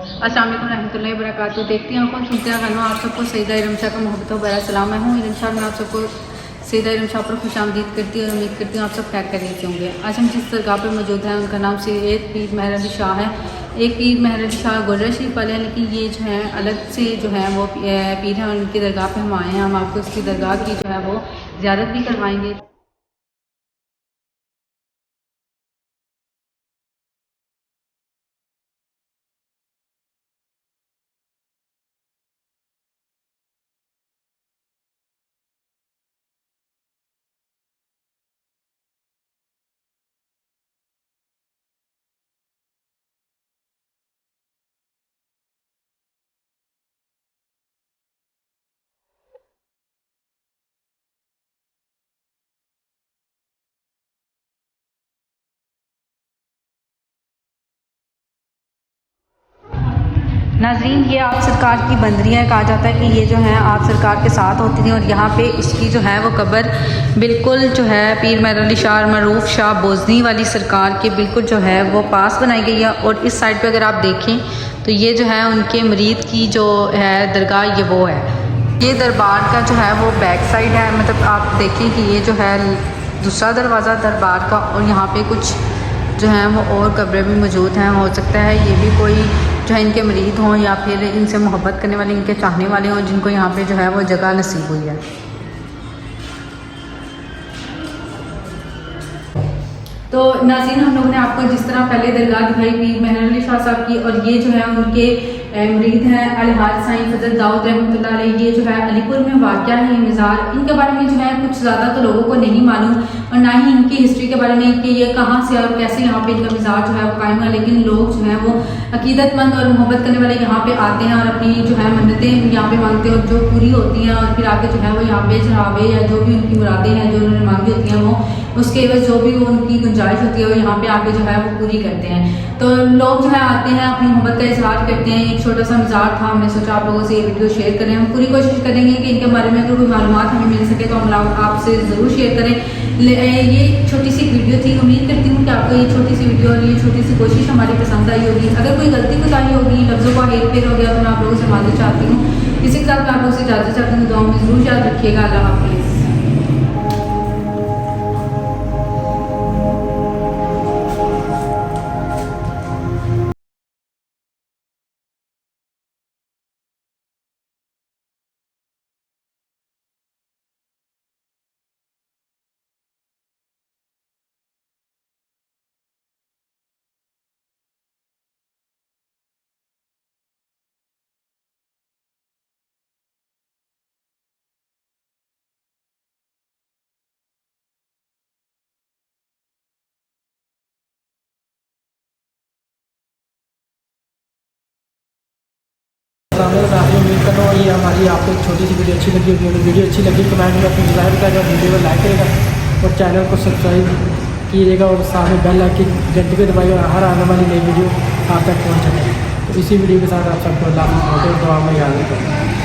अस्सलाम वालेकुम रहमतुल्लाहि व बरकातुहू। देखती हैं कौन सुनते हैं गाना आप सबको सईदा इरम शाह का मोहब्बत भरा सलाम। मैं हूँ इरम शाह, मैं आप सबको सईदा इरम शाह पर खुश आमदीद करती हूँ और उम्मीद करती हूँ आप सब खैर खैरियत होंगे। आज हम जिस दरगाह पर मौजूद हैं उनका नाम सैयद पीर मेहर अली शाह है। एक पीर मेहर अली शाह गोल्डन शरीफ वाले हैं, लेकिन ये जो है अलग से जो है वो पीर हैं, उनकी दरगाह पर हम आए हैं। हम आपको इसकी दरगाह की जो है वो ज़ियारत भी करवाएँगे। नाज़रीन, ये आप सरकार की बंदरियाँ कहा जाता है कि ये जो है आप सरकार के साथ होती थी और यहाँ पे इसकी जो है वो कब्र बिल्कुल जो है पीर मेहर अली शाह मरूफ शाह बोजनी वाली सरकार के बिल्कुल जो है वो पास बनाई गई है। और इस साइड पे अगर आप देखें तो ये जो है उनके मरीद की जो है दरगाह ये वो है। ये दरबार का जो है वो बैक साइड है, मतलब आप देखें कि ये जो है दूसरा दरवाज़ा दरबार का, और यहाँ पे कुछ जो है वो और कब्रें भी मौजूद हैं। हो सकता है ये भी कोई जो है इनके मरीद हों या फिर इनसे मोहब्बत करने वाले, इनके चाहने वाले हों, जिनको यहाँ पे जो है वो जगह नसीब हुई है। तो नाज़रीन, हम लोगों ने आपको जिस तरह पहले दरगाह दिखाई पीर मेहर अली शाह साहब की, और ये जो है उनके मुरीद हैं अलहाज साईं फजल दाऊद रहमतुल्लाह अलैह। ये जो है अलीपुर में वाक़या है ये मज़ार। इनके बारे में जो है कुछ ज़्यादा तो लोगों को नहीं मालूम, और ना ही इनकी हिस्ट्री के बारे में कि ये कहाँ से और कैसे यहाँ पे इनका मज़ार जो है वो कायम है। लेकिन लोग जो है वो अकीदतमंद और मोहब्बत करने वाले यहाँ पे आते हैं और अपनी जो है मन्नतें यहाँ पे मांगते हैं, और जो पूरी होती हैं और फिर आके जो है वो यहाँ पे चढ़ावे या जो भी उनकी मुरादें हैं जो उन्होंने मांगी होती हैं वो उसके एवज जो भी वो उनकी गुंजाइश होती है वो यहाँ पे आके जो है वो पूरी करते हैं। तो लोग जो है आते हैं, अपनी मोहब्बत का इजहार करते हैं। एक छोटा सा मज़ार था, हमने सोचा आप लोगों से ये वीडियो शेयर करें। हम पूरी कोशिश करेंगे कि इनके बारे में अगर कोई मालूमात हमें मिल सके तो हम आपसे ज़रूर शेयर करें। ये छोटी सी वीडियो थी, उम्मीद करती हूँ कि आपको ये छोटी सी वीडियो और ये छोटी सी कोशिश हमारी पसंद आई होगी। अगर कोई गलती कोताही होगी, लफ्ज़ों का हेर फेर हो गया तो मैं आप लोगों से माफ़ी चाहती हूँ। इसी के साथ मैं आप लोगों से इजाज़त चाहती हूँ। दुआ में ज़रूर याद रखिएगा। अल्लाह हाफ़िज़। उम्मीद कर रहा हूँ ये हमारी आपको एक छोटी सी वीडियो अच्छी लगी होगी। अगर वीडियो अच्छी लगी कमेंट में अपनी डिज़ाइन बताएगा, वीडियो को लाइक करेगा और चैनल को सब्सक्राइब कीजिएगा और साथ में बेल आइकन घंटे पे दबाइएगा, हर आने वाली नई वीडियो आप तक पहुँच सके। तो इसी वीडियो के साथ आप सबको अल्लाह हाफ़िज़, दुआ में याद रखें।